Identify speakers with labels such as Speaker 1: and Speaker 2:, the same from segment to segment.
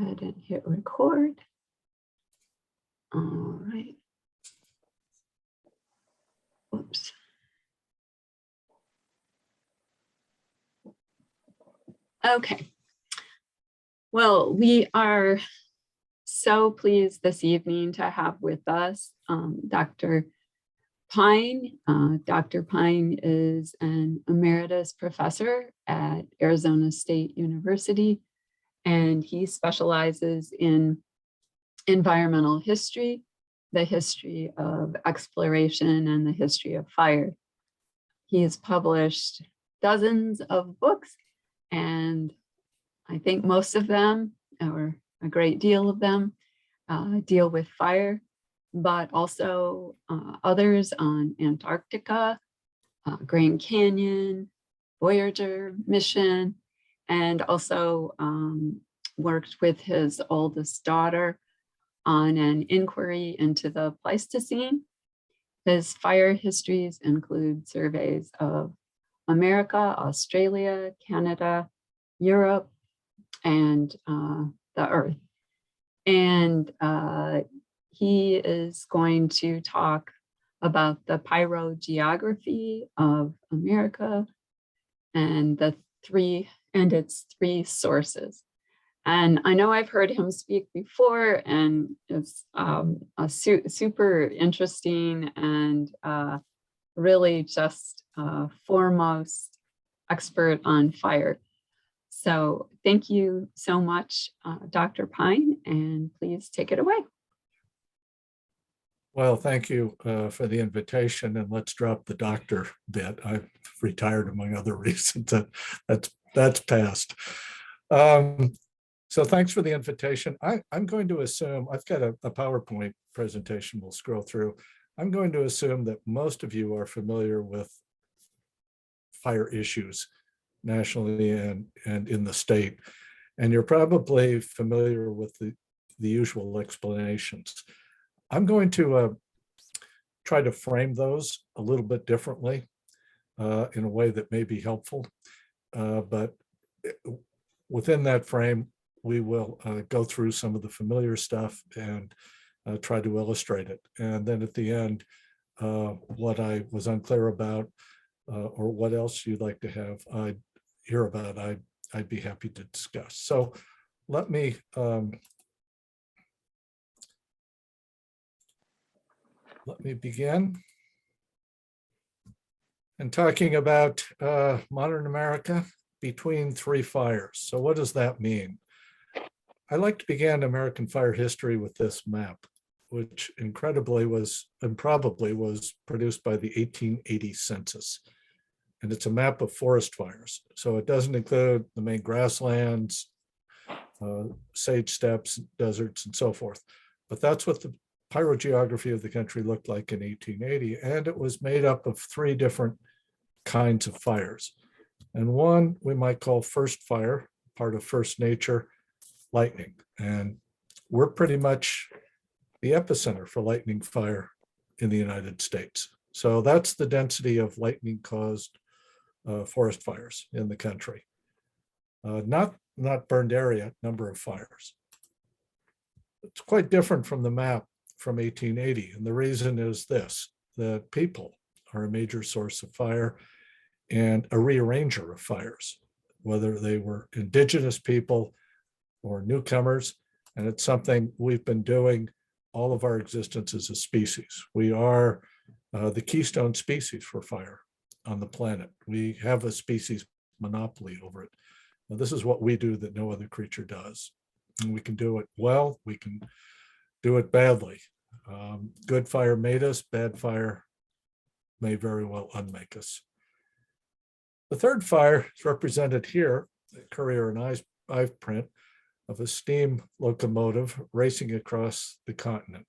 Speaker 1: ahead and hit record. All right. Whoops. Okay. Well, we are so pleased this evening to have with us Dr. Pine. Dr. Pine is an emeritus professor at Arizona State University, and he specializes in environmental history, the history of exploration, and the history of fire. He has published dozens of books, and I think most of them, or a great deal of them, deal with fire, but also others on Antarctica, Grand Canyon, Voyager mission, and also worked with his oldest daughter on an inquiry into the Pleistocene. His fire histories include surveys of America, Australia, Canada, Europe, and the Earth. And he is going to talk about the pyrogeography of America and its three sources. And I know I've heard him speak before, and it's super interesting and really just foremost expert on fire. So thank you so much, Dr. Pine, and please take it away.
Speaker 2: Well, thank you for the invitation, and let's drop the doctor bit. I've retired among other reasons. That's past. So thanks for the invitation. I'm going to assume, I've got a PowerPoint presentation we'll scroll through. I'm going to assume that most of you are familiar with fire issues nationally and in the state. And you're probably familiar with the usual explanations. I'm going to try to frame those a little bit differently in a way that may be helpful. But within that frame, we will go through some of the familiar stuff and try to illustrate it. And then at the end, what I was unclear about or what else you'd like to have hear about, I'd be happy to discuss. So let me begin and talking about modern America between three fires. So what does that mean? I like to begin American fire history with this map, which incredibly was and probably was produced by the 1880 census. And it's a map of forest fires. So it doesn't include the main grasslands, sage steppes, deserts, and so forth. But that's what the pyrogeography of the country looked like in 1880. And it was made up of three different kinds of fires. And one we might call first fire, part of first nature, lightning. And we're pretty much the epicenter for lightning fire in the United States. So that's the density of lightning caused forest fires in the country. Not burned area, number of fires. It's quite different from the map from 1880. And the reason is this, that people are a major source of fire and a rearranger of fires, whether they were indigenous people or newcomers. And it's something we've been doing all of our existence as a species. We are the keystone species for fire on the planet. We have a species monopoly over it. Now, this is what we do that no other creature does. And we can do it well, we can do it badly. Good fire made us, bad fire may very well unmake us. The third fire is represented here, the Currier and Ive print of a steam locomotive racing across the continent.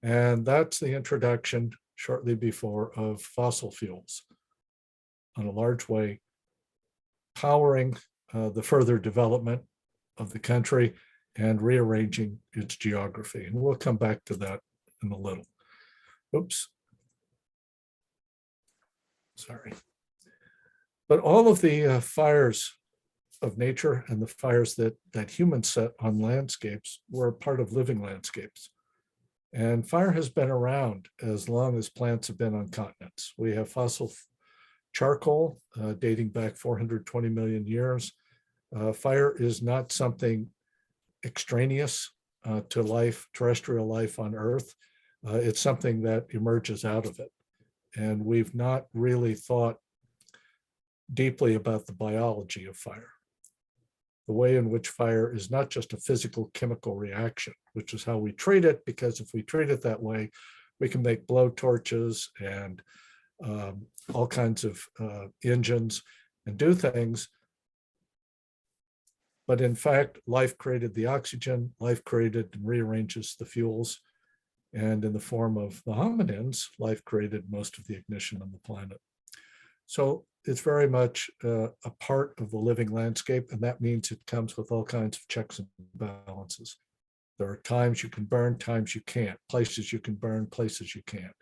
Speaker 2: And that's the introduction shortly before of fossil fuels on a large way, powering the further development of the country and rearranging its geography. And we'll come back to that in a little. Oops. Sorry. But all of the fires of nature and the fires that humans set on landscapes were part of living landscapes. And fire has been around as long as plants have been on continents. We have fossil charcoal dating back 420 million years. Fire is not something extraneous to life, terrestrial life on Earth. It's something that emerges out of it. And we've not really thought deeply about the biology of fire. The way in which fire is not just a physical chemical reaction, which is how we treat it, because if we treat it that way, we can make blow torches and all kinds of engines and do things. But in fact, life created the oxygen, life created and rearranges the fuels. And in the form of the hominins, life created most of the ignition on the planet. So it's very much a part of the living landscape, and that means it comes with all kinds of checks and balances. There are times you can burn, times you can't, places you can burn, places you can't.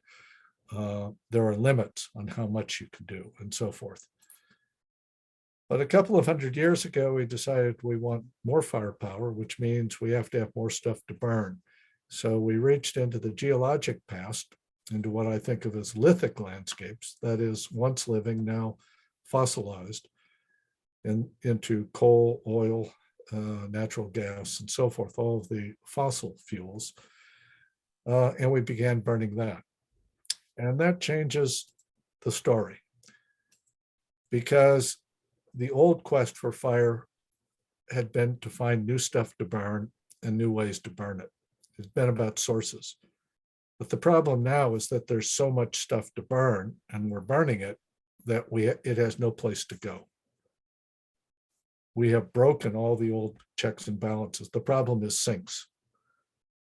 Speaker 2: There are limits on how much you can do and so forth. But a couple of 100 years ago, we decided we want more firepower, which means we have to have more stuff to burn. So we reached into the geologic past, into what I think of as lithic landscapes, that is once living, now fossilized, and into coal, oil, natural gas, and so forth, all of the fossil fuels. And we began burning that. And that changes the story, because the old quest for fire had been to find new stuff to burn and new ways to burn it. It's been about sources. But the problem now is that there's so much stuff to burn, and we're burning it, that it has no place to go. We have broken all the old checks and balances. The problem is sinks.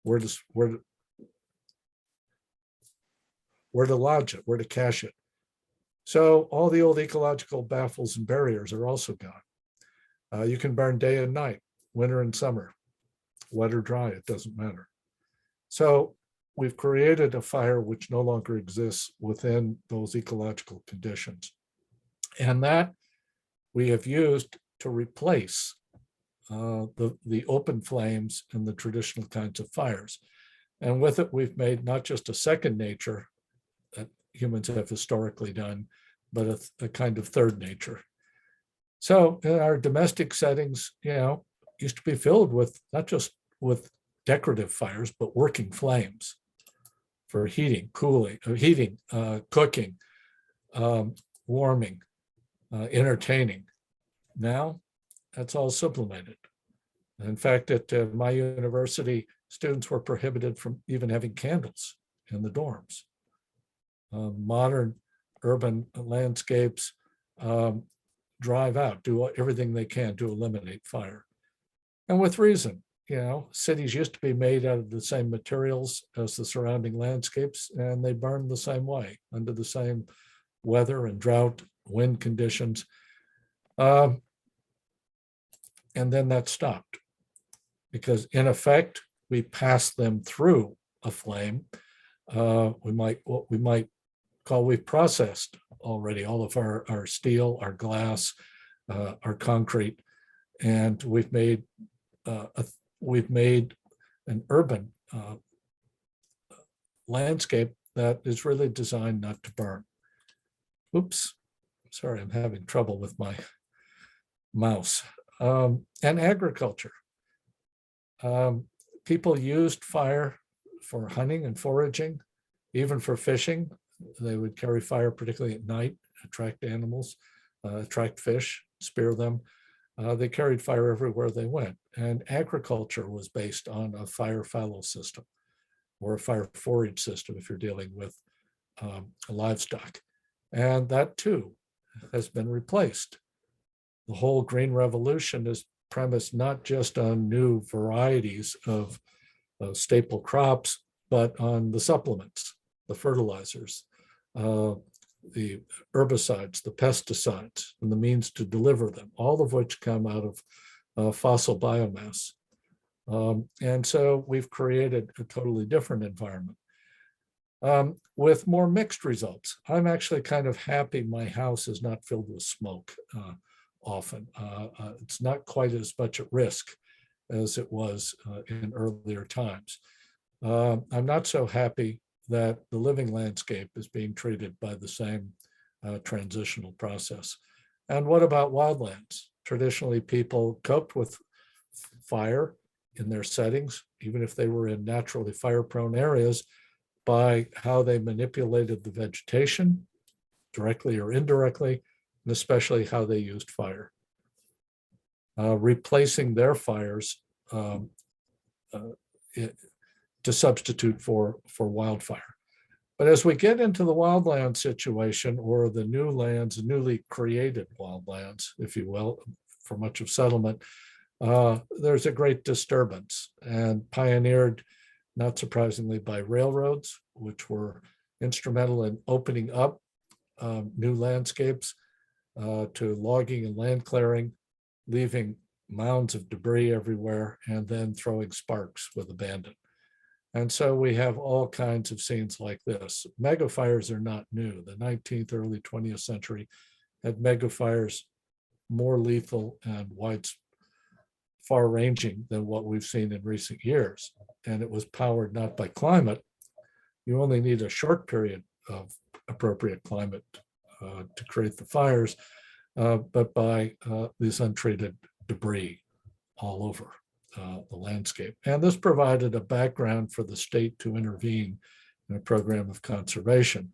Speaker 2: Where to lodge it, where to cache it. So all the old ecological baffles and barriers are also gone. You can burn day and night, winter and summer, wet or dry, it doesn't matter. So we've created a fire which no longer exists within those ecological conditions. And that we have used to replace the open flames and the traditional kinds of fires. And with it, we've made not just a second nature that humans have historically done, but a kind of third nature. So in our domestic settings, used to be filled with not just with decorative fires, but working flames for heating, cooling, cooking, warming, entertaining. Now, that's all sublimated. In fact, at my university, students were prohibited from even having candles in the dorms. Modern urban landscapes drive out, do everything they can to eliminate fire. And with reason. Cities used to be made out of the same materials as the surrounding landscapes, and they burned the same way under the same weather and drought, wind conditions. And then that stopped, because in effect, we passed them through a flame. What we might call, we've processed already all of our steel, our glass, our concrete, and we've made an urban landscape that is really designed not to burn. Oops, sorry, I'm having trouble with my mouse. And agriculture. People used fire for hunting and foraging, even for fishing. They would carry fire, particularly at night, attract animals, attract fish, spear them. They carried fire everywhere they went. And agriculture was based on a fire fallow system, or a fire forage system if you're dealing with livestock. And that too has been replaced. The whole green revolution is premised not just on new varieties of staple crops, but on the supplements, the fertilizers, the herbicides, the pesticides, and the means to deliver them, all of which come out of fossil biomass. And so we've created a totally different environment with more mixed results. I'm actually kind of happy my house is not filled with smoke. often. It's not quite as much at risk as it was in earlier times. I'm not so happy that the living landscape is being treated by the same transitional process. And what about wildlands? Traditionally, people coped with fire in their settings, even if they were in naturally fire-prone areas, by how they manipulated the vegetation, directly or indirectly, and especially how they used fire. Replacing their fires to substitute for wildfire. But as we get into the wildland situation, or the new lands, newly created wildlands, if you will, for much of settlement, there's a great disturbance, and pioneered, not surprisingly, by railroads, which were instrumental in opening up new landscapes to logging and land clearing, leaving mounds of debris everywhere, and then throwing sparks with abandon. And so we have all kinds of scenes like this. Megafires are not new. The 19th, early 20th century had megafires more lethal and far-ranging than what we've seen in recent years. And it was powered not by climate. You only need a short period of appropriate climate to create the fires, but by these untreated debris all over the landscape. And this provided a background for the state to intervene in a program of conservation.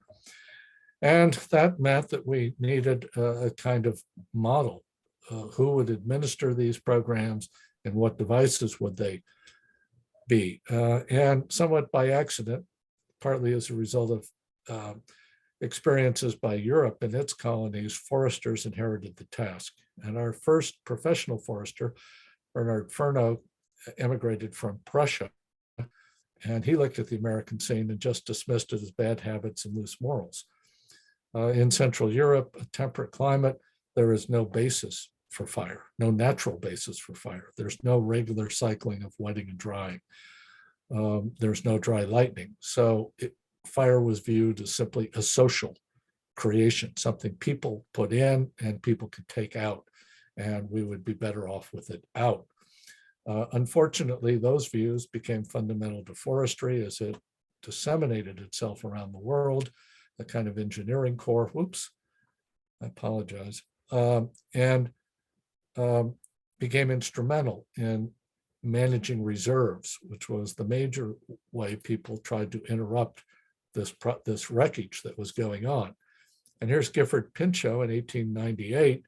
Speaker 2: And that meant that we needed a kind of model. Who would administer these programs, and what devices would they be? And somewhat by accident, partly as a result of experiences by Europe and its colonies, foresters inherited the task. And our first professional forester, Bernard Furneaux, emigrated from Prussia, and he looked at the American scene and just dismissed it as bad habits and loose morals. In Central Europe, a temperate climate, there is no basis for fire, no natural basis for fire. There's no regular cycling of wetting and drying. There's no dry lightning. So fire was viewed as simply a social creation, something people put in and people could take out, and we would be better off with it out. Unfortunately, those views became fundamental to forestry as it disseminated itself around the world, the kind of engineering core, whoops, I apologize, and became instrumental in managing reserves, which was the major way people tried to interrupt this wreckage that was going on. And here's Gifford Pinchot in 1898,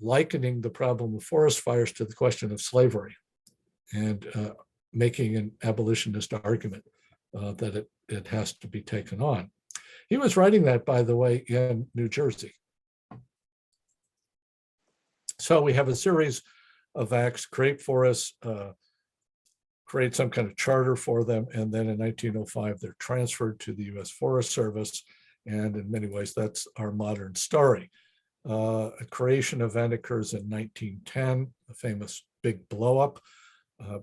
Speaker 2: likening the problem of forest fires to the question of slavery, and making an abolitionist argument that it has to be taken on. He was writing that, by the way, in New Jersey. So we have a series of acts: create forests, create some kind of charter for them, and then in 1905 they're transferred to the U.S. Forest Service, and in many ways that's our modern story. A creation event occurs in 1910, the famous Big Blowup,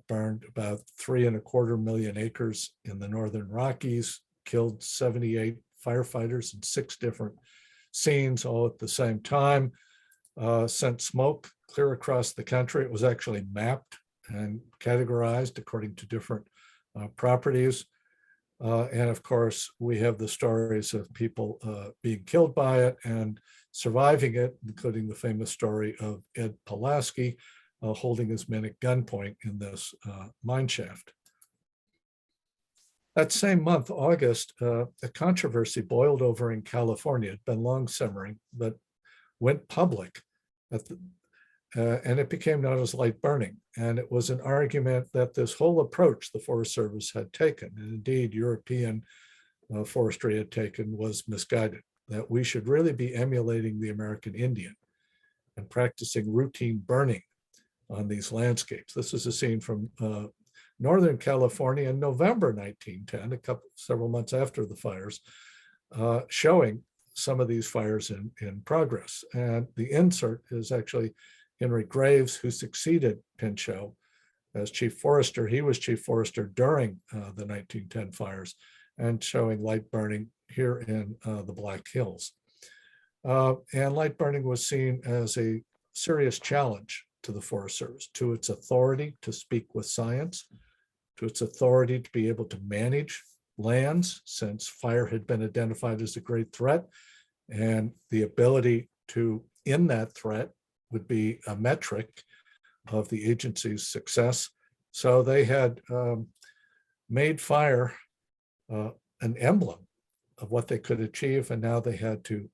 Speaker 2: burned about 3.25 million acres in the Northern Rockies, killed 78 firefighters in 6 different scenes all at the same time, sent smoke clear across the country. It was actually mapped and categorized according to different properties. And of course, we have the stories of people being killed by it and surviving it, including the famous story of Ed Pulaski holding his men at gunpoint in this mine shaft. That same month, August, a controversy boiled over in California. It had been long simmering, but went public and it became known as light burning. And it was an argument that this whole approach the Forest Service had taken, and indeed European forestry had taken, was misguided, that we should really be emulating the American Indian and practicing routine burning on these landscapes. This is a scene from Northern California in November 1910, several months after the fires, showing some of these fires in progress. And the insert is actually Henry Graves, who succeeded Pinchot as chief forester. He was chief forester during the 1910 fires, and showing light burning here in the Black Hills. And light burning was seen as a serious challenge to the Forest Service, to its authority to speak with science, to its authority to be able to manage lands, since fire had been identified as a great threat, and the ability to end that threat would be a metric of the agency's success. So they had made fire an emblem of what they could achieve, and now they had to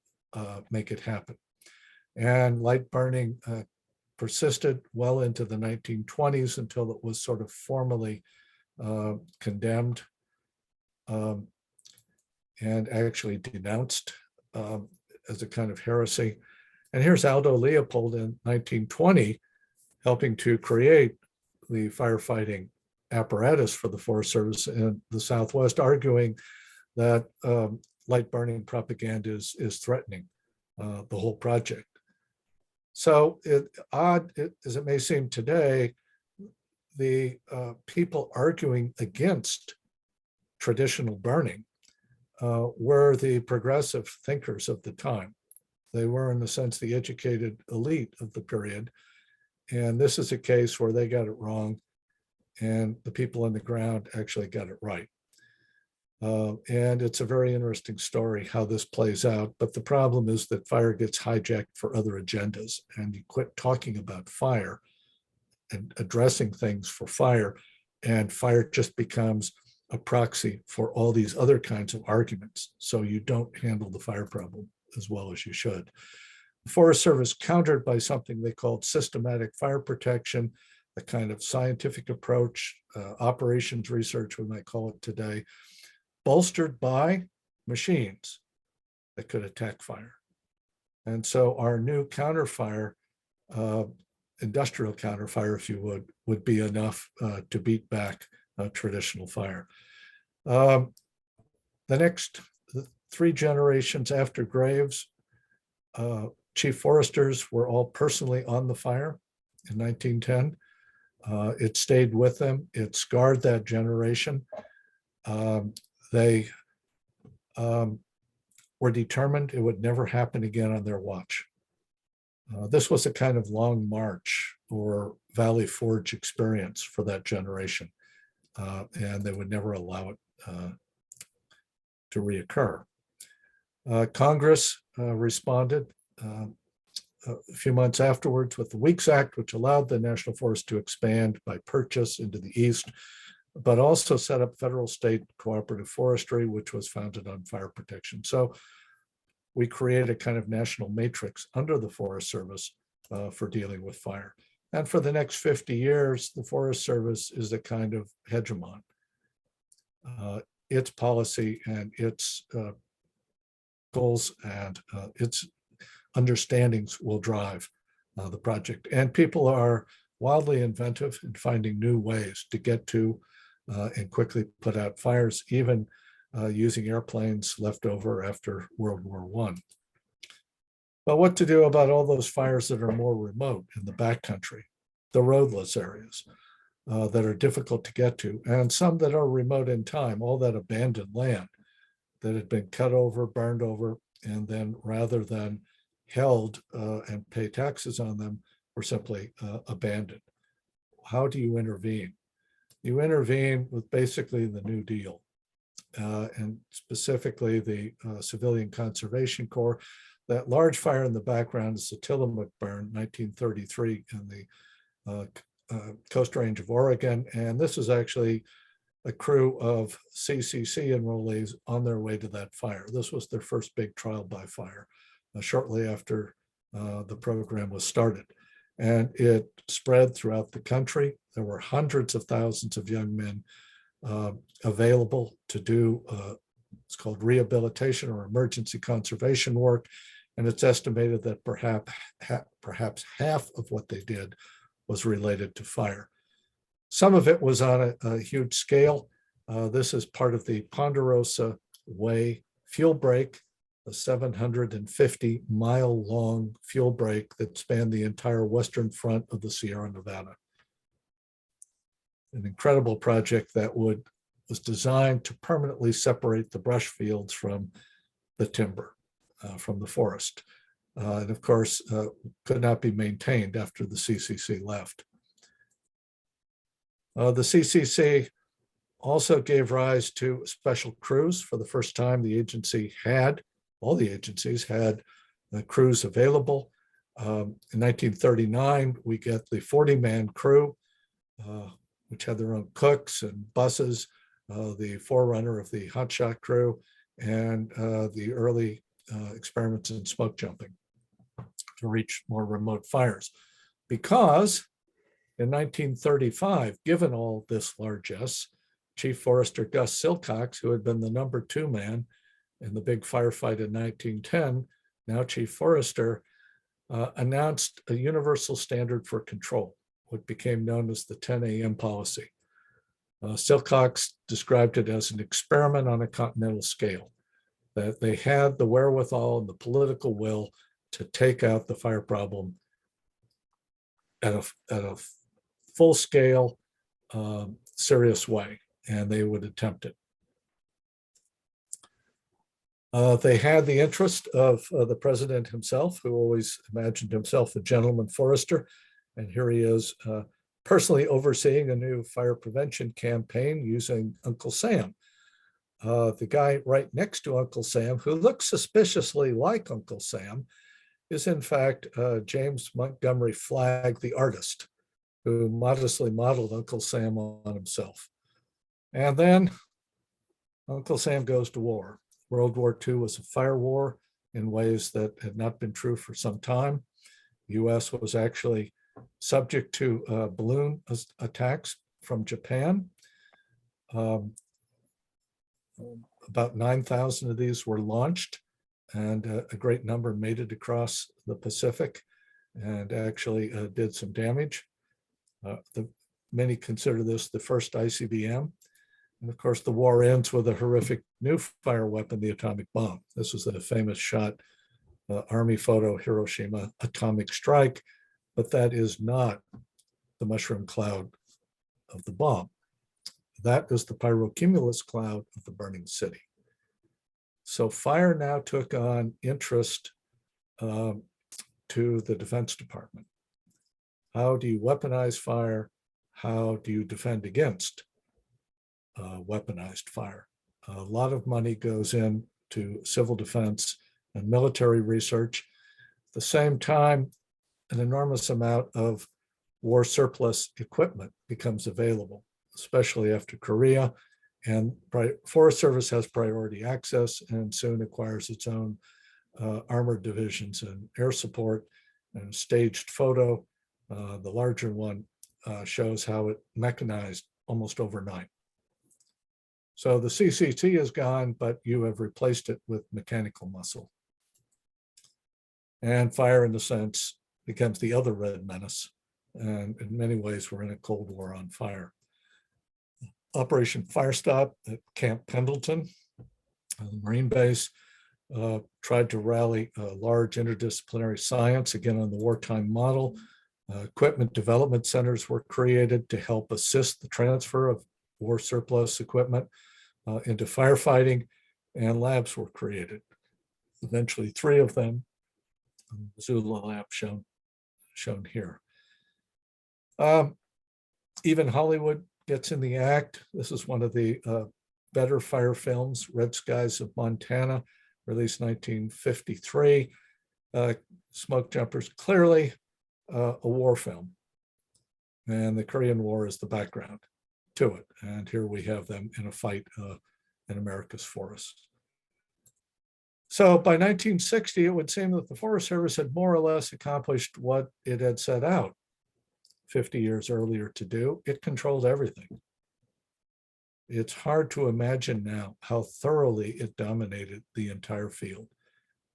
Speaker 2: make it happen. And light burning persisted well into the 1920s until it was sort of formally condemned and actually denounced as a kind of heresy. And here's Aldo Leopold in 1920 helping to create the firefighting apparatus for the Forest Service in the Southwest, arguing that light burning propaganda is threatening the whole project. So odd as it may seem today, the people arguing against traditional burning were the progressive thinkers of the time. They were, in a sense, the educated elite of the period. And this is a case where they got it wrong, and the people on the ground actually got it right. And it's a very interesting story how this plays out. But the problem is that fire gets hijacked for other agendas, and you quit talking about fire and addressing things for fire, and fire just becomes a proxy for all these other kinds of arguments. So you don't handle the fire problem as well as you should. The Forest Service countered by something they called systematic fire protection, a kind of scientific approach, operations research, we might call it today, bolstered by machines that could attack fire. And so our new counterfire, industrial counterfire, if you would be enough to beat back traditional fire. The next 3 generations after Graves, chief foresters were all personally on the fire in 1910. It stayed with them. It scarred that generation. They were determined it would never happen again on their watch. This was a kind of long march or Valley Forge experience for that generation, and they would never allow it to reoccur. Congress responded a few months afterwards with the Weeks Act, which allowed the National Forest to expand by purchase into the east, but also set up federal state cooperative forestry, which was founded on fire protection. So we created a kind of national matrix under the Forest Service for dealing with fire. And for the next 50 years, the Forest Service is a kind of hegemon. Its policy and its goals and its understandings will drive the project. And people are wildly inventive in finding new ways to get to and quickly put out fires, even using airplanes left over after World War I. But what to do about all those fires that are more remote in the backcountry, the roadless areas that are difficult to get to, and some that are remote in time, all that abandoned land that had been cut over, burned over, and then rather than held and pay taxes on them, were simply abandoned. How do you intervene? You intervene with basically the New Deal, and specifically the Civilian Conservation Corps. That large fire in the background is the Tillamook burn, 1933, in the Coast Range of Oregon. And this is actually a crew of CCC enrollees on their way to that fire. This was their first big trial by fire, shortly after the program was started. And it spread throughout the country. There were hundreds of thousands of young men available to do it's called rehabilitation or emergency conservation work. And it's estimated that perhaps half of what they did was related to fire. Some of it was on a huge scale. This is part of the Ponderosa Way fuel break, a 750-mile-long fuel break that spanned the entire western front of the Sierra Nevada. An incredible project that was designed to permanently separate the brush fields from the timber, from the forest. and of course, could not be maintained after the CCC left. The CCC also gave rise to special crews. For the first time, all the agencies had crews available. In 1939, we get the 40-man crew, which had their own cooks and buses, the forerunner of the hotshot crew, and the early experiments in smoke jumping to reach more remote fires. Because in 1935, given all this largesse, Chief Forester Gus Silcox, who had been the number 2 man in the big firefight in 1910, now Chief Forester, announced a universal standard for control, what became known as the 10 a.m. policy. Silcox described it as an experiment on a continental scale, that they had the wherewithal and the political will to take out the fire problem at a full-scale, serious way, and they would attempt it. They had the interest of the president himself, who always imagined himself a gentleman forester, and here he is personally overseeing a new fire prevention campaign using Uncle Sam. The guy right next to Uncle Sam, who looks suspiciously like Uncle Sam, is in fact James Montgomery Flagg, the artist, who modestly modeled Uncle Sam on himself. And then Uncle Sam goes to war. World War II was a fire war in ways that had not been true for some time. The US was actually subject to balloon attacks from Japan. About 9,000 of these were launched, and a great number made it across the Pacific and actually did some damage. Many consider this the first ICBM. And of course, the war ends with a horrific new fire weapon, the atomic bomb. This was the famous shot, Army photo, Hiroshima atomic strike, but that is not the mushroom cloud of the bomb. That is the pyrocumulus cloud of the burning city. So fire now took on interest to the Defense Department. How do you weaponize fire? How do you defend against weaponized fire? A lot of money goes into civil defense and military research. At the same time, an enormous amount of war surplus equipment becomes available, especially after Korea. And Forest Service has priority access and soon acquires its own armored divisions and air support. And a staged photo, the larger one, shows how it mechanized almost overnight. So the CCT is gone, but you have replaced it with mechanical muscle. And fire, in a sense, becomes the other red menace. And in many ways, we're in a Cold War on fire. Operation Firestop at Camp Pendleton, the Marine base, tried to rally large interdisciplinary science, again on the wartime model. Equipment development centers were created to help assist the transfer of war surplus equipment into firefighting, and labs were created. Eventually 3 of them, the Missoula lab shown here. Even Hollywood gets in the act. This is one of the better fire films, Red Skies of Montana, released 1953. Smoke Jumpers, clearly a war film. And the Korean War is the background to it. And here we have them in a fight in America's forests. So by 1960, it would seem that the Forest Service had more or less accomplished what it had set out 50 years earlier to do. It controlled everything. It's hard to imagine now how thoroughly it dominated the entire field.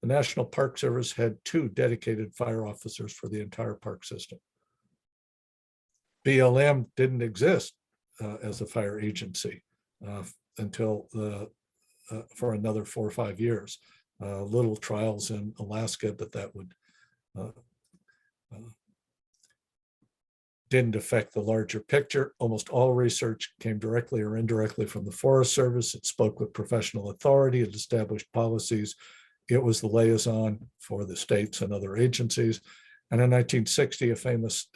Speaker 2: The National Park Service had 2 dedicated fire officers for the entire park system. BLM didn't exist as a fire agency until for another 4 or 5 years. Little trials in Alaska, but that would didn't affect the larger picture. Almost all research came directly or indirectly from the Forest Service. It spoke with professional authority. It established policies it was the liaison for the states and other agencies. And in 1960, a famous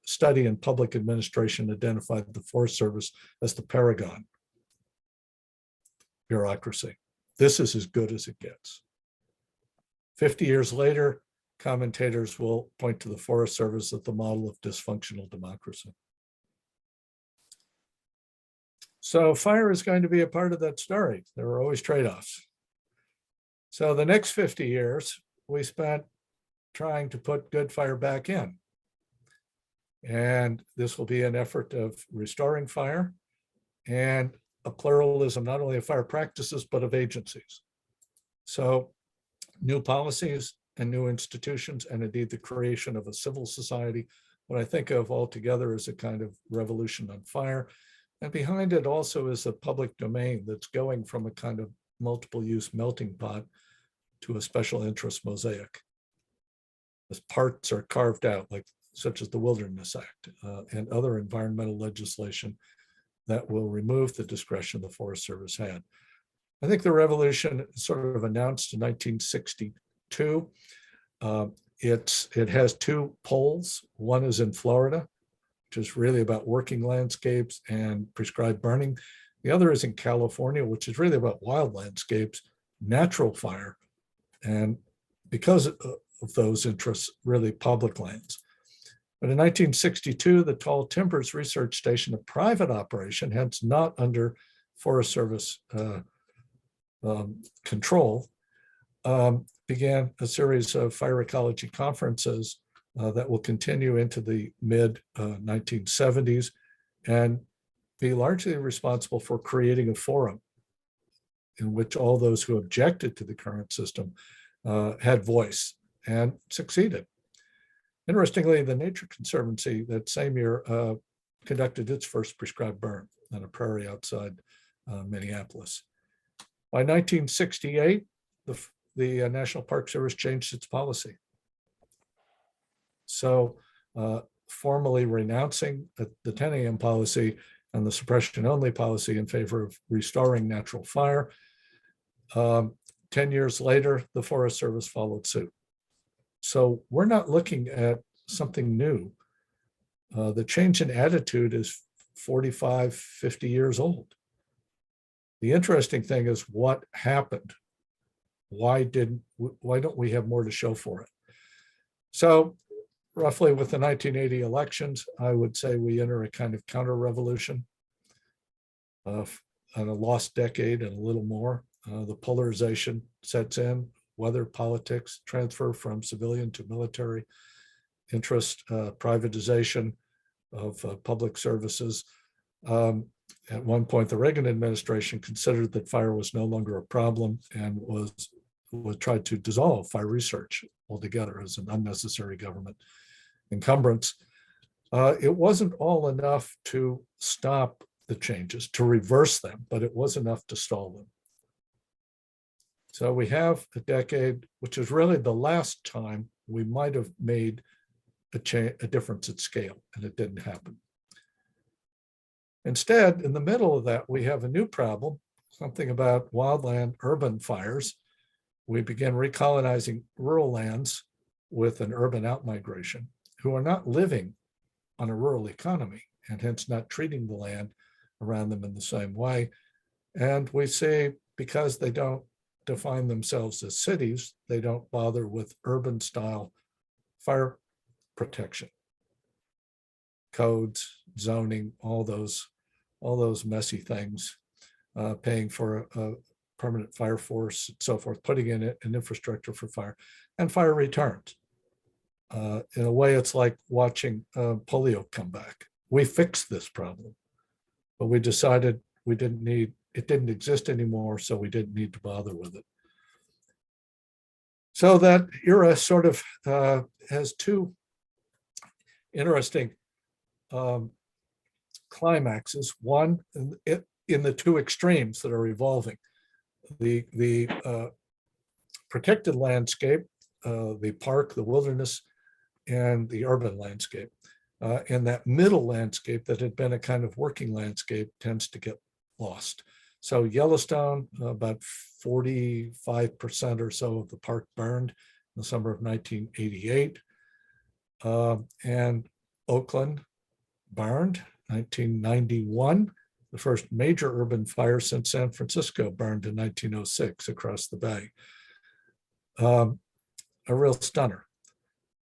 Speaker 2: study in public administration identified the Forest Service as the paragon bureaucracy. This is as good as it gets. 50 years later, commentators will point to the Forest Service as the model of dysfunctional democracy. So fire is going to be a part of that story. There are always trade-offs. So the next 50 years, we spent trying to put good fire back in. And this will be an effort of restoring fire and a pluralism, not only of fire practices, but of agencies. So new policies and new institutions, and indeed the creation of a civil society, what I think of altogether as a kind of revolution on fire. And behind it also is a public domain that's going from a kind of multiple use melting pot to a special interest mosaic. As parts are carved out, like such as the Wilderness Act and other environmental legislation that will remove the discretion the Forest Service had. I think the revolution sort of announced in 1962. It has two poles. One is in Florida, which is really about working landscapes and prescribed burning. The other is in California, which is really about wild landscapes, natural fire, and because of those interests, really public lands. But in 1962, the Tall Timbers Research Station, a private operation, hence not under Forest Service control, began a series of fire ecology conferences that will continue into the mid 1970s and be largely responsible for creating a forum in which all those who objected to the current system had voice and succeeded. Interestingly, the Nature Conservancy that same year conducted its first prescribed burn on a prairie outside Minneapolis. By 1968, the National Park Service changed its policy. So formally renouncing the 10 a.m. policy and the suppression only policy in favor of restoring natural fire. 10 years later, the Forest Service followed suit. So we're not looking at something new. The change in attitude is 45, 50 years old. The interesting thing is what happened. Why don't we have more to show for it? So roughly with the 1980 elections, I would say we enter a kind of counter-revolution and a lost decade and a little more. The polarization sets in, whether politics, transfer from civilian to military, interest, privatization of public services. At one point, the Reagan administration considered that fire was no longer a problem and would try to dissolve fire research altogether as an unnecessary government encumbrance. It wasn't all enough to stop the changes, to reverse them, but it was enough to stall them. So we have a decade, which is really the last time we might have made a difference at scale, and it didn't happen. Instead, in the middle of that, we have a new problem, something about wildland urban fires. We begin recolonizing rural lands with an urban outmigration who are not living on a rural economy and hence not treating the land around them in the same way. And we say because they don't define themselves as cities, they don't bother with urban style fire protection, codes, zoning, all those messy things, paying for a permanent fire force and so forth, putting in it an infrastructure for fire and fire returns. In a way, it's like watching polio come back. We fixed this problem, but we decided it didn't exist anymore, so we didn't need to bother with it. So that era sort of has two interesting climaxes. One, in the two extremes that are evolving. The protected landscape, the park, the wilderness, and the urban landscape. And that middle landscape that had been a kind of working landscape tends to get lost. So Yellowstone, about 45% or so of the park burned in the summer of 1988. And Oakland burned 1991, the first major urban fire since San Francisco burned in 1906 across the bay. A real stunner.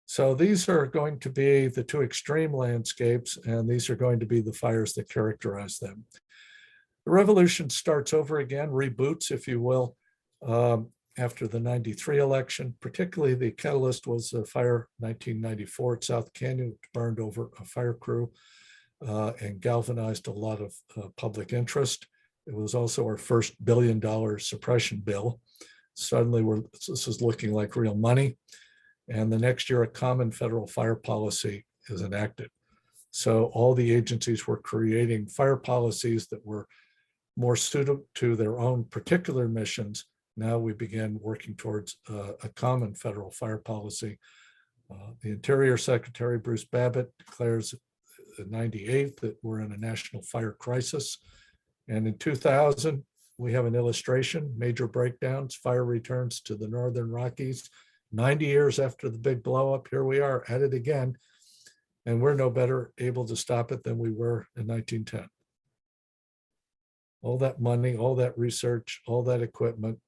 Speaker 2: So these are going to be the two extreme landscapes, and these are going to be the fires that characterize them. The revolution starts over again, reboots, if you will, after the 93 election. Particularly the catalyst was a fire 1994 at South Canyon, which burned over a fire crew and galvanized a lot of public interest. It was also our first $1 billion suppression bill. Suddenly, this is looking like real money. And the next year, a common federal fire policy is enacted. So all the agencies were creating fire policies that were more suited to their own particular missions. Now we began working towards a common federal fire policy. The Interior Secretary, Bruce Babbitt, declares in '98 that we're in a national fire crisis. And in 2000, we have an illustration, major breakdowns, fire returns to the Northern Rockies. 90 years after the big blow up, here we are at it again. And we're no better able to stop it than we were in 1910. All that money, all that research, all that equipment,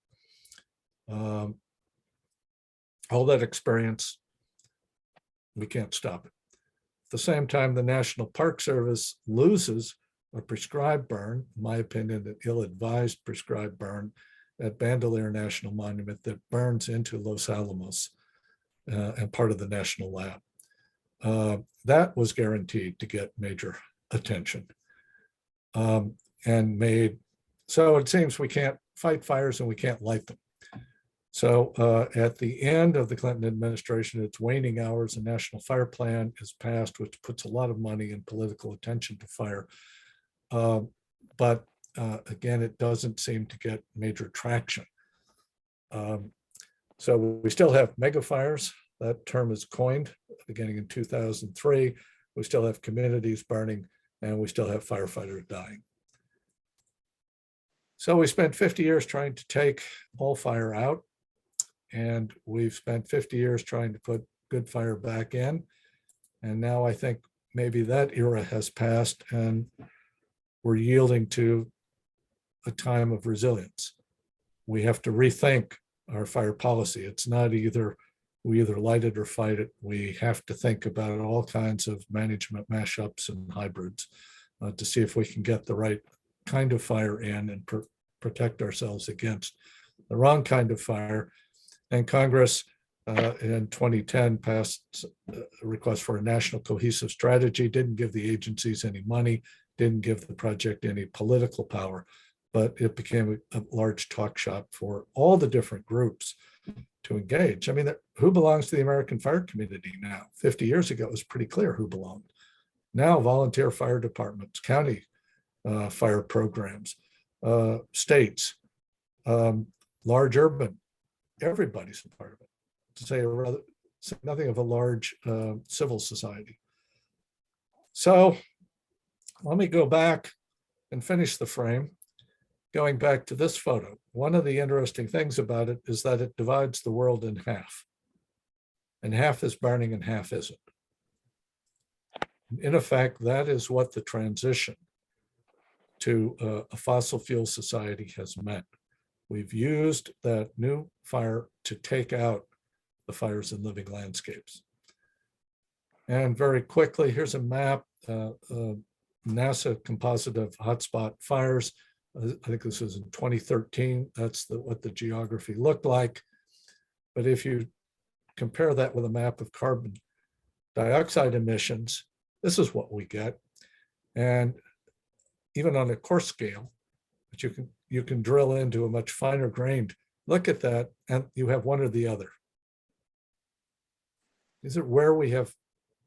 Speaker 2: all that experience, we can't stop it. At the same time, the National Park Service loses a prescribed burn, in my opinion, an ill-advised prescribed burn at Bandelier National Monument that burns into Los Alamos and part of the National Lab. That was guaranteed to get major attention and made, so it seems we can't fight fires and we can't light them. So at the end of the Clinton administration, it's waning hours, a national fire plan is passed, which puts a lot of money and political attention to fire. But again, it doesn't seem to get major traction. So we still have mega fires. That term is coined beginning in 2003. We still have communities burning, and we still have firefighters dying. So we spent 50 years trying to take all fire out, and we've spent 50 years trying to put good fire back in. And now I think maybe that era has passed, and we're yielding to a time of resilience. We have to rethink our fire policy. It's not either we either light it or fight it. We have to think about all kinds of management mashups and hybrids to see if we can get the right kind of fire in and protect ourselves against the wrong kind of fire. And Congress in 2010 passed a request for a national cohesive strategy, didn't give the agencies any money, didn't give the project any political power, but it became a large talk shop for all the different groups to engage. I mean, who belongs to the American fire community now? 50 years ago, it was pretty clear who belonged. Now, volunteer fire departments, county fire programs, states, large urban, everybody's a part of it. To say nothing of a large civil society. So let me go back and finish the frame. Going back to this photo, one of the interesting things about it is that it divides the world in half. And half is burning and half isn't. In effect, that is what the transition to a fossil fuel society has meant. We've used that new fire to take out the fires in living landscapes. And very quickly, here's a map, NASA composite of hotspot fires. I think this was in 2013. That's what the geography looked like. But if you compare that with a map of carbon dioxide emissions, this is what we get. And even on a coarse scale, but you can drill into a much finer grained look at that, and you have one or the other. Is it where we have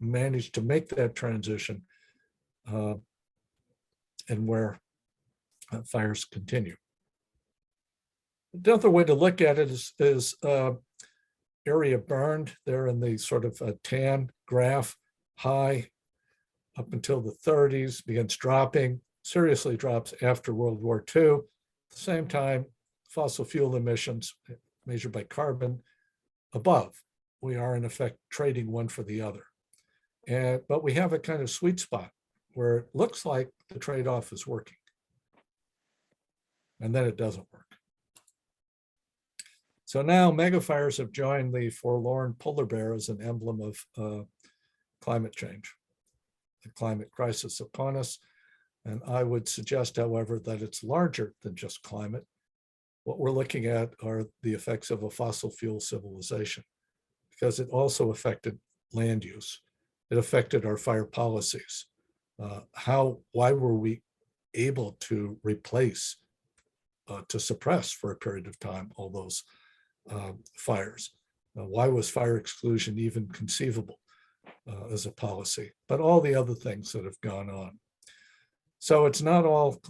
Speaker 2: managed to make that transition and where fires continue? The other way to look at it is area burned there in the sort of tan graph, high up until the 30s, begins dropping, seriously drops after World War II, the same time, fossil fuel emissions measured by carbon above. We are in effect trading one for the other. But we have a kind of sweet spot where it looks like the trade-off is working. And then it doesn't work. So now megafires have joined the forlorn polar bear as an emblem of climate change, the climate crisis upon us. And I would suggest, however, that it's larger than just climate. What we're looking at are the effects of a fossil fuel civilization, because it also affected land use. It affected our fire policies. Why were we able to replace, to suppress for a period of time, all those fires? Why was fire exclusion even conceivable as a policy? But all the other things that have gone on. So it's not all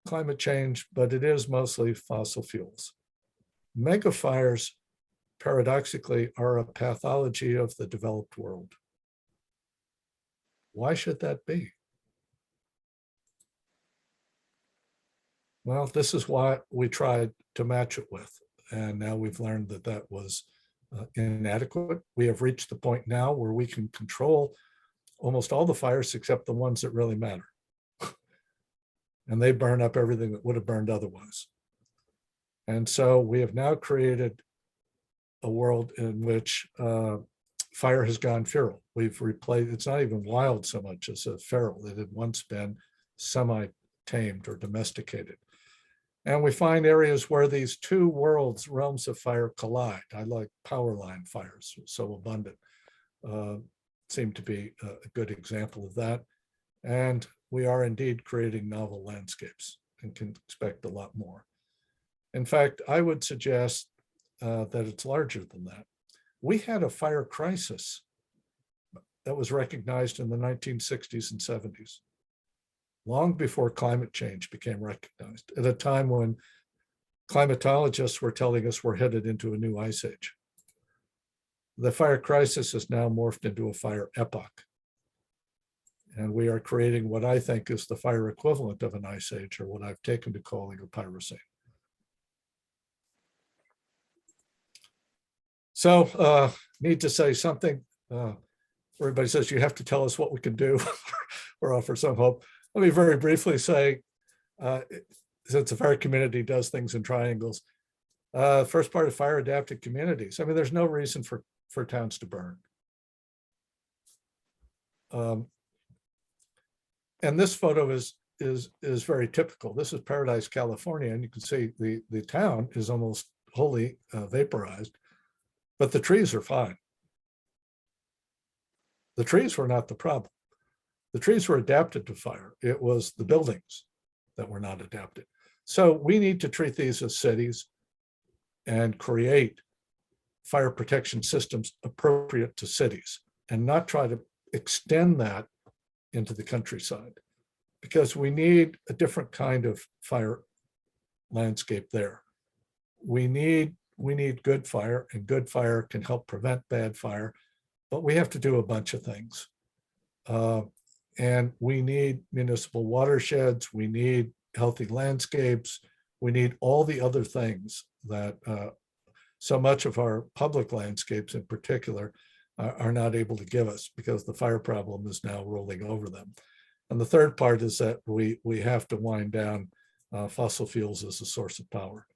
Speaker 2: climate change, but it is mostly fossil fuels. Megafires, paradoxically, are a pathology of the developed world. Why should that be? Well, this is what we tried to match it with. And now we've learned that that was inadequate. We have reached the point now where we can control almost all the fires except the ones that really matter. And they burn up everything that would have burned otherwise. And so we have now created a world in which fire has gone feral. We've replaced, it's not even wild so much as a feral. It had once been semi-tamed or domesticated. And we find areas where these two worlds, realms of fire, collide. I like power line fires, so abundant. Seem to be a good example of that. And we are indeed creating novel landscapes and can expect a lot more. In fact, I would suggest that it's larger than that. We had a fire crisis that was recognized in the 1960s and 70s, long before climate change became recognized, at a time when climatologists were telling us we're headed into a new ice age. The fire crisis has now morphed into a fire epoch. And we are creating what I think is the fire equivalent of an ice age, or what I've taken to calling a pyrocene. So need to say something. Everybody says you have to tell us what we can do or offer some hope. Let me very briefly say, since the fire community does things in triangles, first part of fire adapted communities. I mean, there's no reason for towns to burn. And this photo is very typical. This is Paradise, California, and you can see the town is almost wholly vaporized, but the trees are fine. The trees were not the problem. The trees were adapted to fire. It was the buildings that were not adapted. So we need to treat these as cities and create fire protection systems appropriate to cities, and not try to extend that into the countryside, because we need a different kind of fire landscape there. We need good fire, and good fire can help prevent bad fire, but we have to do a bunch of things. And we need municipal watersheds, we need healthy landscapes, we need all the other things that so much of our public landscapes in particular are not able to give us, because the fire problem is now rolling over them. And the third part is that we have to wind down fossil fuels as a source of power.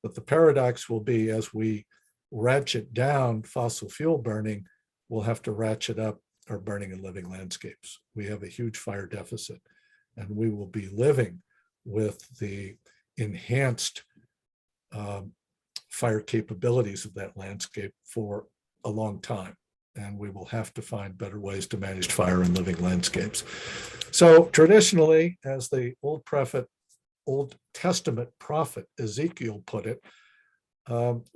Speaker 2: But the paradox will be, as we ratchet down fossil fuel burning, we'll have to ratchet up our burning and living landscapes. We have a huge fire deficit, and we will be living with the enhanced fire capabilities of that landscape for a long time. And we will have to find better ways to manage fire in living landscapes. So traditionally, as the Old Testament prophet Ezekiel put it,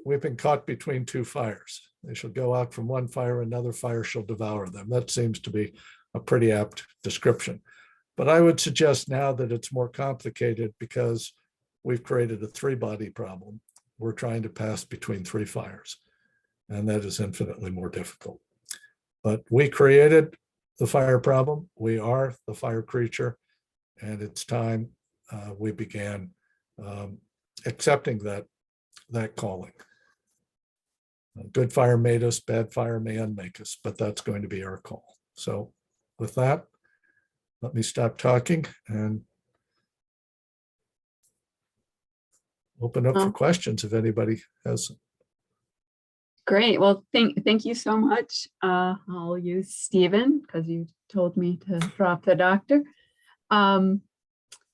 Speaker 2: we've been caught between two fires. They shall go out from one fire, another fire shall devour them. That seems to be a pretty apt description. But I would suggest now that it's more complicated, because we've created a three-body problem. We're trying to pass between three fires, and that is infinitely more difficult. But we created the fire problem. We are the fire creature, and it's time we began accepting that calling. Good fire made us, bad fire may unmake us, but that's going to be our call. So with that, let me stop talking and open up for questions if anybody has.
Speaker 1: Great. Well, thank you so much. I'll use Stephen because you told me to drop the doctor.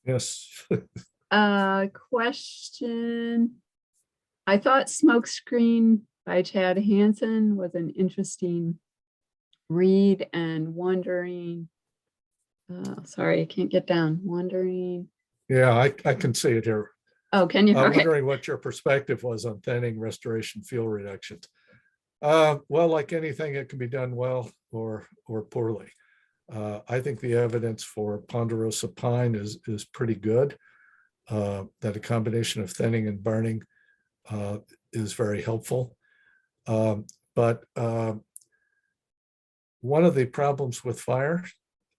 Speaker 2: Yes.
Speaker 1: Question. I thought Smokescreen by Chad Hansen was an interesting read, and wondering, sorry, I can't get down. Wondering.
Speaker 2: Yeah, I can see it here.
Speaker 1: Oh, can you? Okay.
Speaker 2: Wondering what your perspective was on thinning, restoration, fuel reductions. Well, like anything, it can be done well or poorly. I think the evidence for ponderosa pine is pretty good. That a combination of thinning and burning is very helpful. But one of the problems with fire,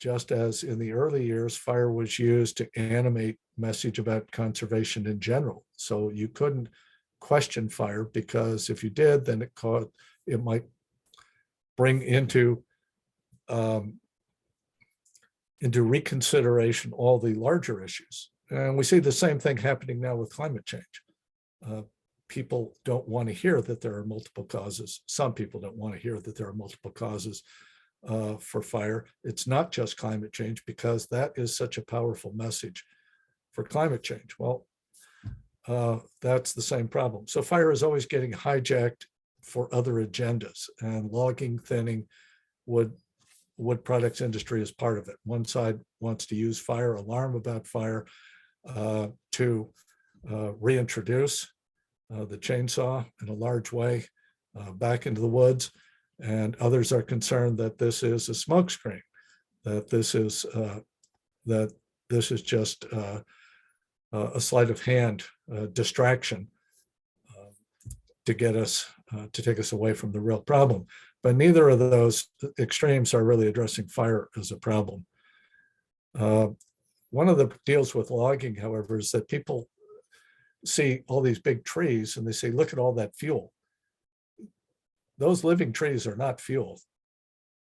Speaker 2: just as in the early years, fire was used to animate message about conservation in general. So you couldn't question fire, because if you did, then it might bring into reconsideration all the larger issues. And we see the same thing happening now with climate change. People don't want to hear that there are multiple causes. Some people don't want to hear that there are multiple causes for fire. It's not just climate change, because that is such a powerful message for climate change. Well, that's the same problem. So fire is always getting hijacked for other agendas, and logging, thinning, wood products industry is part of it. One side wants to use fire, alarm about fire, to reintroduce the chainsaw in a large way back into the woods, and others are concerned that this is a smokescreen, that this is just a sleight of hand distraction to get us to take us away from the real problem. But neither of those extremes are really addressing fire as a problem. One of the deals with logging, however, is that people see all these big trees and they say, look at all that fuel. Those living trees are not fuel.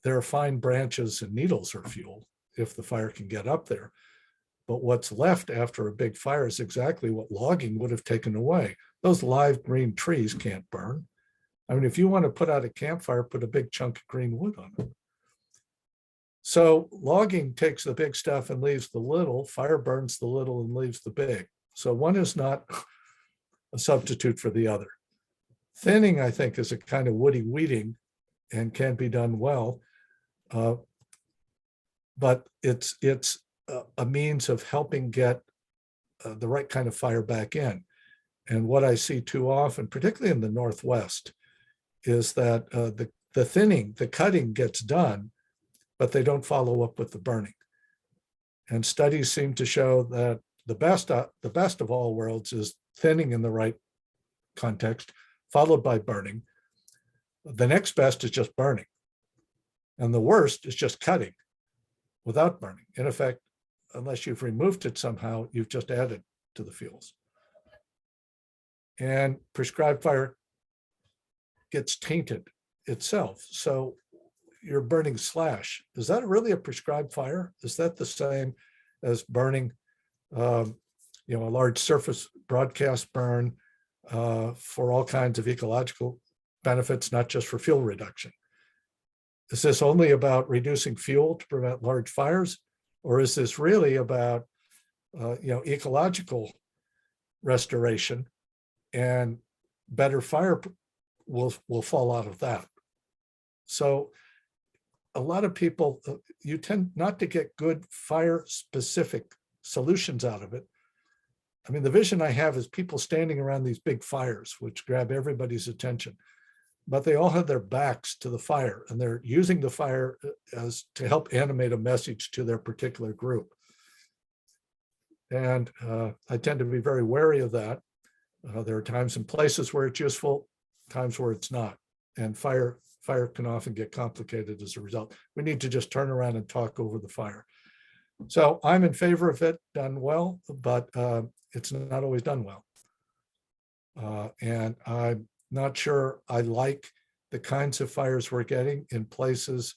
Speaker 2: Their fine branches and needles are fuel if the fire can get up there. But what's left after a big fire is exactly what logging would have taken away. Those live green trees can't burn. I mean, if you want to put out a campfire, put a big chunk of green wood on it. So logging takes the big stuff and leaves the little. Fire burns the little and leaves the big. So one is not a substitute for the other. Thinning, I think, is a kind of woody weeding and can be done well, but it's a means of helping get the right kind of fire back in. And what I see too often, particularly in the Northwest, is that the thinning, the cutting gets done, but they don't follow up with the burning. And studies seem to show that the best of all worlds is thinning in the right context, followed by burning. The next best is just burning. And the worst is just cutting without burning. In effect, unless you've removed it somehow, you've just added to the fuels. And prescribed fire gets tainted itself. So you're burning slash. Is that really a prescribed fire? Is that the same as burning, a large surface broadcast burn for all kinds of ecological benefits, not just for fuel reduction? Is this only about reducing fuel to prevent large fires, or is this really about ecological restoration, and better fire will fall out of that? So a lot of people, you tend not to get good fire specific solutions out of it. I mean, the vision I have is people standing around these big fires, which grab everybody's attention, but they all have their backs to the fire, and they're using the fire as to help animate a message to their particular group. And I tend to be very wary of that. There are times and places where it's useful, times where it's not. And fire can often get complicated as a result. We need to just turn around and talk over the fire. So I'm in favor of it done well, but it's not always done well. And I'm not sure I like the kinds of fires we're getting in places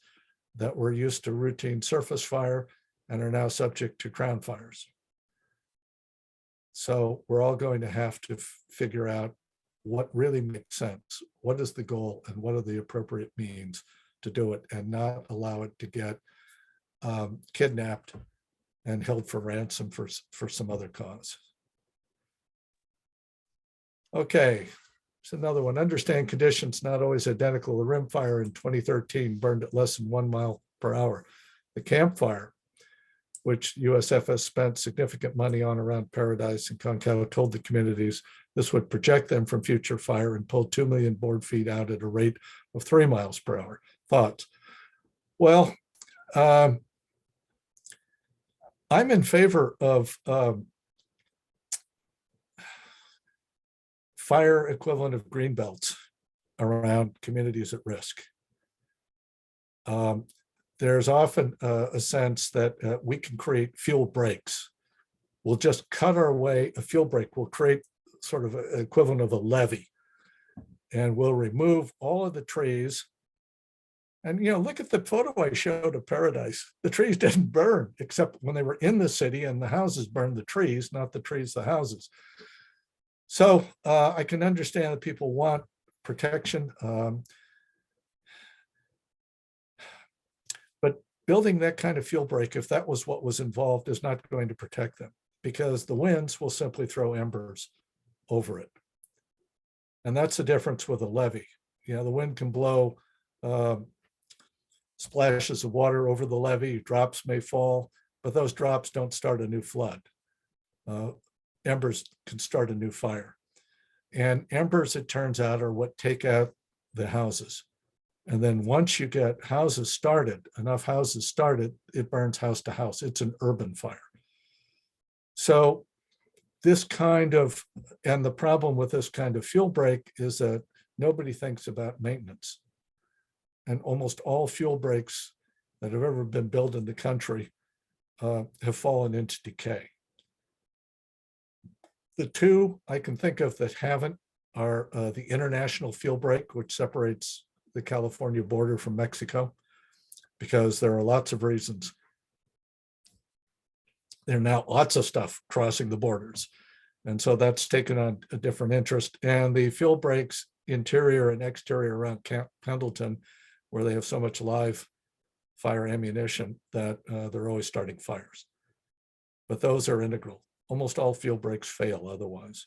Speaker 2: that were used to routine surface fire and are now subject to ground fires. So we're all going to have to figure out what really makes sense. What is the goal and what are the appropriate means to do it, and not allow it to get kidnapped and held for ransom for some other cause. Okay, it's another one. Understand conditions not always identical. The rim fire in 2013 burned at less than 1 mile per hour. The campfire, which USFS spent significant money on around Paradise and Concao, told the communities this would protect them from future fire and pulled 2 million board feet out at a rate of 3 miles per hour. Thoughts? Well, I'm in favor of fire equivalent of green belts around communities at risk. There's often a sense that we can create fuel breaks. We'll just cut our way, a fuel break will create sort of an equivalent of a levee, and we'll remove all of the trees. And, you know, look at the photo I showed of Paradise. The trees didn't burn, except when they were in the city, and the houses burned the trees, not the trees, the houses. So I can understand that people want protection. But building that kind of fuel break, if that was what was involved, is not going to protect them, because the winds will simply throw embers over it. And that's the difference with a levee. You know, the wind can blow splashes of water over the levee, drops may fall, but those drops don't start a new flood. Embers can start a new fire. And embers, it turns out, are what take out the houses. And then once you get houses started, enough houses started, it burns house to house. It's an urban fire. So this kind of, and the problem with this kind of fuel break is that nobody thinks about maintenance. And almost all fuel breaks that have ever been built in the country have fallen into decay. The two I can think of that haven't are the international fuel break, which separates the California border from Mexico, because there are lots of reasons. There are now lots of stuff crossing the borders. And so that's taken on a different interest. And the fuel breaks interior and exterior around Camp Pendleton, where they have so much live fire ammunition that they're always starting fires. But those are integral. Almost all fuel breaks fail otherwise.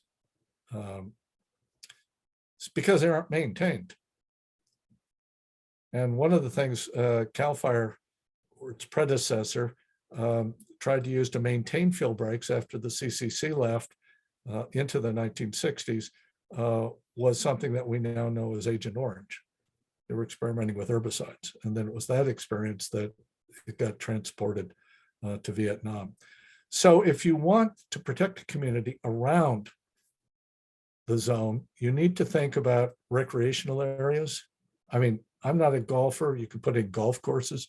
Speaker 2: It's because they aren't maintained. And one of the things CAL FIRE, or its predecessor, tried to use to maintain fuel breaks after the CCC left into the 1960s was something that we now know as Agent Orange. They were experimenting with herbicides. And then it was that experience that it got transported to Vietnam. So if you want to protect a community around the zone, you need to think about recreational areas. I mean, I'm not a golfer. You could put in golf courses.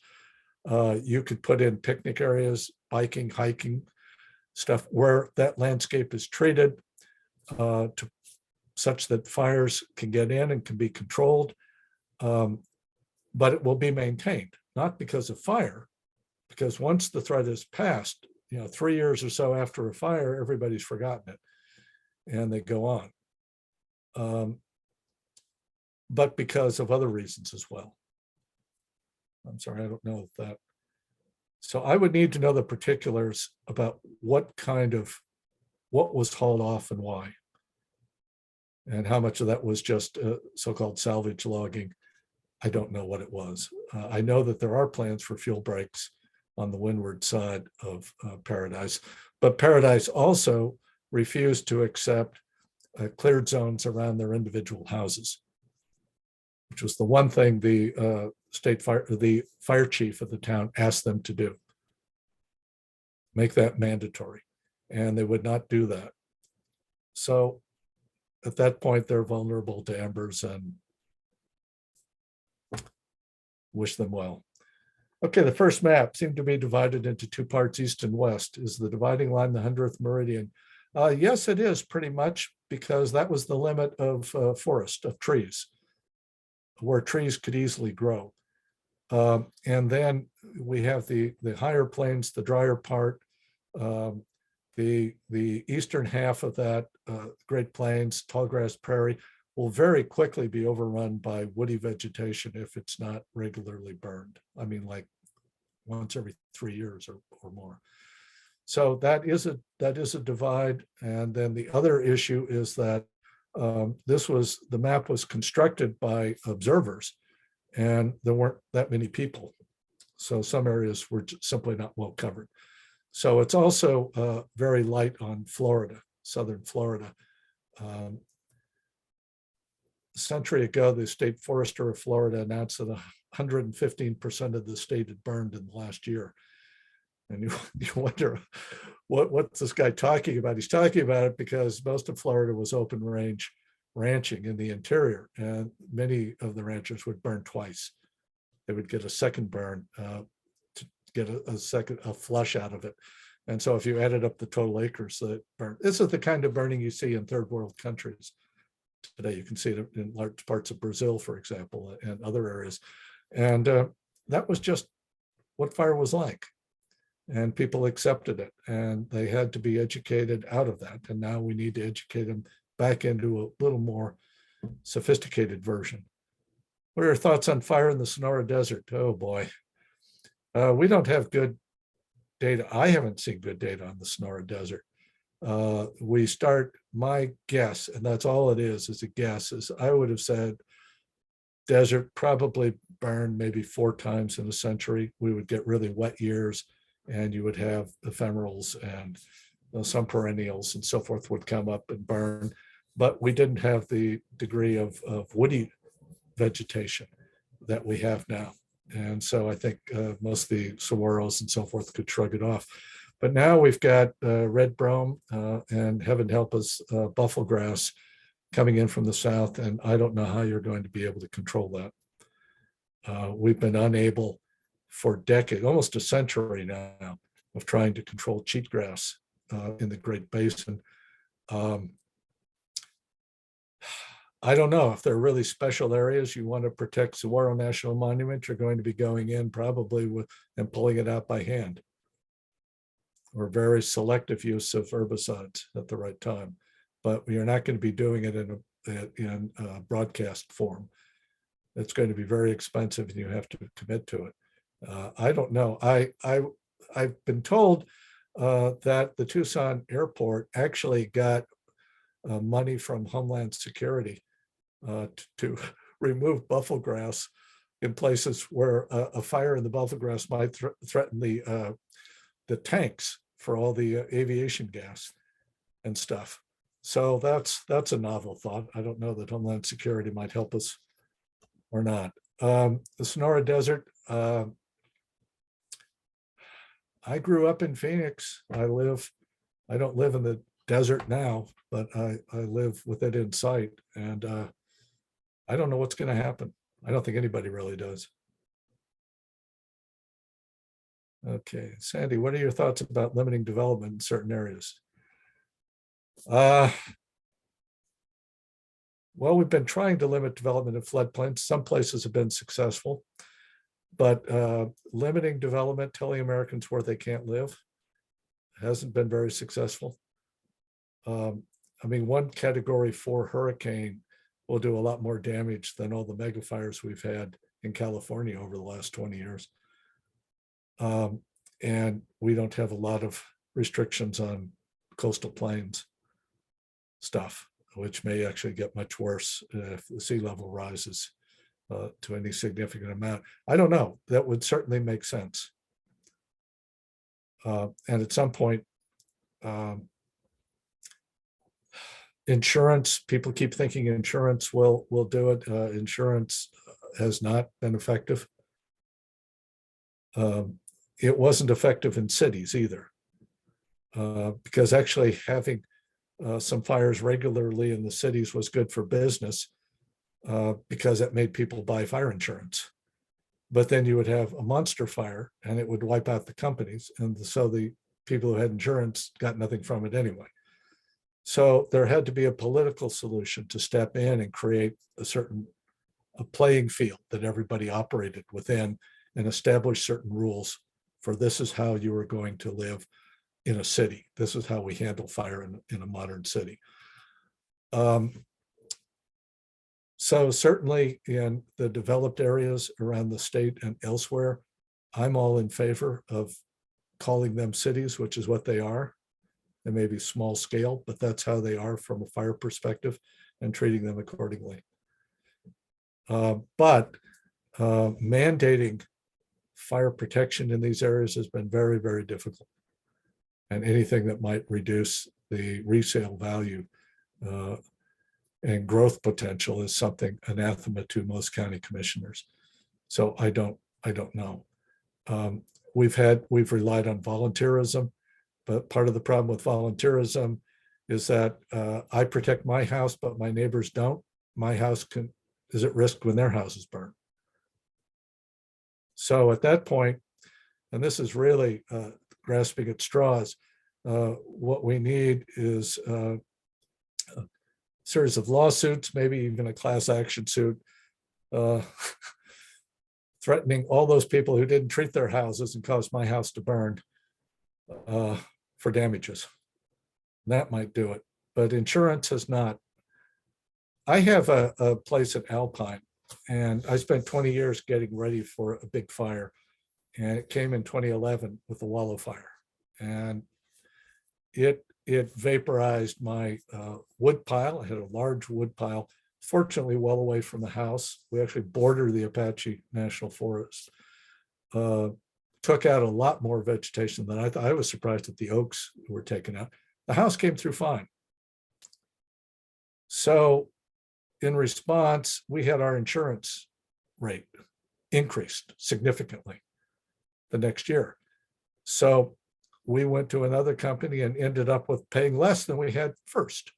Speaker 2: You could put in picnic areas, biking, hiking, stuff where that landscape is treated to such that fires can get in and can be controlled. But it will be maintained, not because of fire, because once the threat is passed, 3 years or so after a fire, everybody's forgotten it and they go on. But because of other reasons as well. I'm sorry, I don't know that. So I would need to know the particulars about what was hauled off and why, and how much of that was just so-called salvage logging. I don't know what it was. I know that there are plans for fuel breaks on the windward side of Paradise, but Paradise also refused to accept cleared zones around their individual houses, which was the one thing the the fire chief of the town asked them to do. Make that mandatory. And they would not do that. So at that point, they're vulnerable to embers, and wish them well. Okay, the first map seemed to be divided into two parts, east and west. Is the dividing line the 100th meridian? Yes, it is pretty much, because that was the limit of forest, of trees, where trees could easily grow. And then we have the higher plains, the drier part, the eastern half of that Great Plains, tallgrass prairie, will very quickly be overrun by woody vegetation if it's not regularly burned. I mean, like once every 3 years or more. So that is a divide. And then the other issue is that the map was constructed by observers, and there weren't that many people. So some areas were simply not well covered. So it's also very light on Florida, southern Florida. A century ago, the state forester of Florida announced that 115% of the state had burned in the last year. And you wonder, what's this guy talking about? He's talking about it because most of Florida was open range ranching in the interior, and many of the ranchers would burn twice. They would get a second burn to get a flush out of it. And so if you added up the total acres that burned, this is the kind of burning you see in third world countries today. You can see it in large parts of Brazil, for example, and other areas. And that was just what fire was like. And people accepted it, and they had to be educated out of that. And now we need to educate them back into a little more sophisticated version. What are your thoughts on fire in the Sonora Desert? Oh boy. We don't have good data. I haven't seen good data on the Sonora Desert. My guess, and that's all it is a guess, is I would have said desert probably burned maybe 4 times in a century. We would get really wet years, and you would have ephemerals, and some perennials and so forth would come up and burn. But we didn't have the degree of woody vegetation that we have now. And so I think most of the saguaros and so forth could shrug it off. But now we've got red brome and, heaven help us, buffalo grass coming in from the south. And I don't know how you're going to be able to control that. We've been unable for decades, almost a century now, of trying to control cheatgrass in the Great Basin. I don't know if there are really special areas you want to protect. Saguaro National Monument, you're going to be going in probably and pulling it out by hand, or very selective use of herbicides at the right time. But you're not going to be doing it in a broadcast form. It's going to be very expensive, and you have to commit to it. I don't know. I've been told that the Tucson airport actually got money from Homeland Security to remove buffalo grass in places where a fire in the buffalo grass might threaten the tanks for all the aviation gas and stuff. So that's a novel thought. I don't know that Homeland Security might help us or not. The Sonora Desert. I grew up in Phoenix. I don't live in the desert now, but I live with it in sight. And I don't know what's going to happen. I don't think anybody really does. Okay, Sandy, what are your thoughts about limiting development in certain areas? Well, we've been trying to limit development in floodplains. Some places have been successful, but limiting development, telling Americans where they can't live, hasn't been very successful. I mean, one category 4 hurricane will do a lot more damage than all the mega fires we've had in California over the last 20 years. And we don't have a lot of restrictions on coastal plains stuff, which may actually get much worse if the sea level rises to any significant amount. I don't know. That would certainly make sense. And at some point, insurance, people keep thinking insurance will do it. Insurance has not been effective. It wasn't effective in cities either, because actually having some fires regularly in the cities was good for business, because it made people buy fire insurance. but then you would have a monster fire and it would wipe out the companies. And so the people who had insurance got nothing from it anyway. So there had to be a political solution to step in and create a playing field that everybody operated within and establish certain rules for this is how you are going to live in a city. This is how we handle fire in a modern city. So certainly in the developed areas around the state and elsewhere, I'm all in favor of calling them cities, which is what they are. They may be small scale, but that's how they are from a fire perspective, and treating them accordingly. But mandating fire protection in these areas has been very, very difficult. And anything that might reduce the resale value and growth potential is something anathema to most county commissioners. So I don't know. We've relied on volunteerism, but part of the problem with volunteerism is that I protect my house, but my neighbors don't. My house is at risk when their houses burn. So at that point, and this is really grasping at straws, what we need is a series of lawsuits, maybe even a class action suit, threatening all those people who didn't treat their houses and caused my house to burn for damages. That might do it, but insurance has not. I have a place at Alpine, and I spent 20 years getting ready for a big fire, and it came in 2011 with the Wallow fire, and it vaporized my wood pile. I had a large wood pile, fortunately well away from the house. We actually border the Apache National Forest. Took out a lot more vegetation than I thought. I was surprised that the oaks were taken out. The house came through fine. So in response, we had our insurance rate increased significantly the next year. So we went to another company and ended up with paying less than we had first.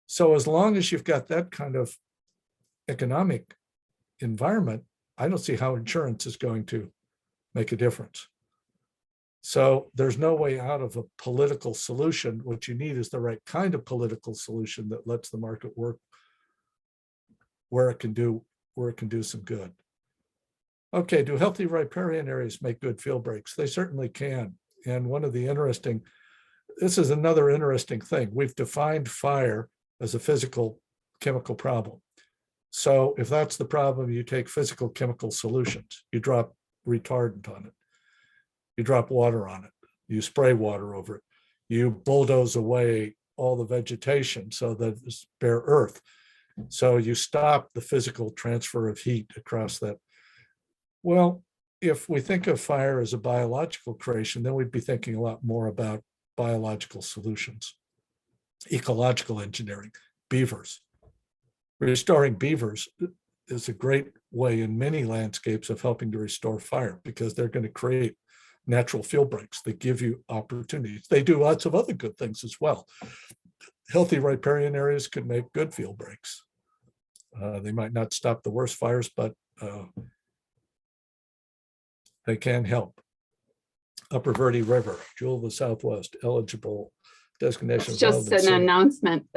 Speaker 2: So as long as you've got that kind of economic environment, I don't see how insurance is going to make a difference. So there's no way out of a political solution. What you need is the right kind of political solution that lets the market work where it can do some good. Okay, do healthy riparian areas make good field breaks? They certainly can. And this is another interesting thing. We've defined fire as a physical chemical problem. So if that's the problem, you take physical chemical solutions. You drop retardant on it. You drop water on it. You spray water over it. You bulldoze away all the vegetation so that it's bare earth. So you stop the physical transfer of heat across that. Well, if we think of fire as a biological creation, then we'd be thinking a lot more about biological solutions, ecological engineering, beavers. Restoring beavers is a great way in many landscapes of helping to restore fire because they're going to create natural field breaks. They give you opportunities. They do lots of other good things as well. Healthy riparian areas can make good field breaks. They might not stop the worst fires, but they can help. Upper Verde River, Jewel of the Southwest, eligible designation.
Speaker 1: It's just an announcement.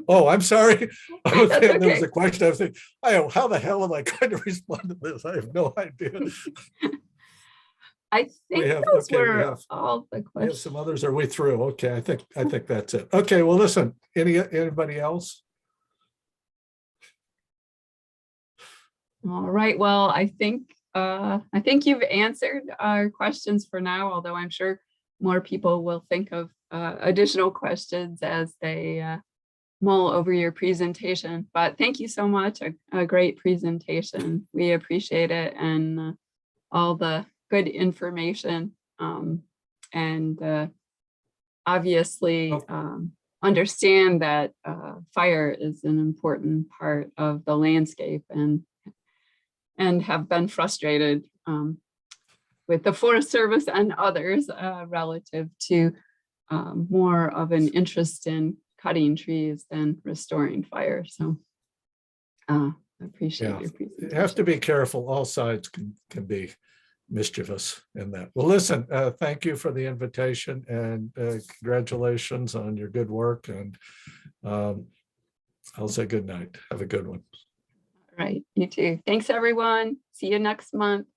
Speaker 2: Oh, I'm sorry.
Speaker 1: Okay.
Speaker 2: There was a question. I was thinking, how the hell am I going to respond to this? I have no idea.
Speaker 1: I think those were all the questions.
Speaker 2: We have some others. Are we through? Okay, I think that's it. Okay, well, listen. Anybody else?
Speaker 1: All right. Well, I think you've answered our questions for now, although I'm sure more people will think of additional questions as they mull over your presentation. But thank you so much. A great presentation. We appreciate it, and all the good information, and obviously understand that fire is an important part of the landscape, and have been frustrated with the Forest Service and others relative to more of an interest in cutting trees than restoring fire. So I appreciate
Speaker 2: Yeah,
Speaker 1: your
Speaker 2: you
Speaker 1: presentation.
Speaker 2: have to be careful. All sides can be mischievous in that. Well, listen, thank you for the invitation, and congratulations on your good work. And I'll say good night. Have a good one.
Speaker 1: All right, you too. Thanks, everyone. See you next month.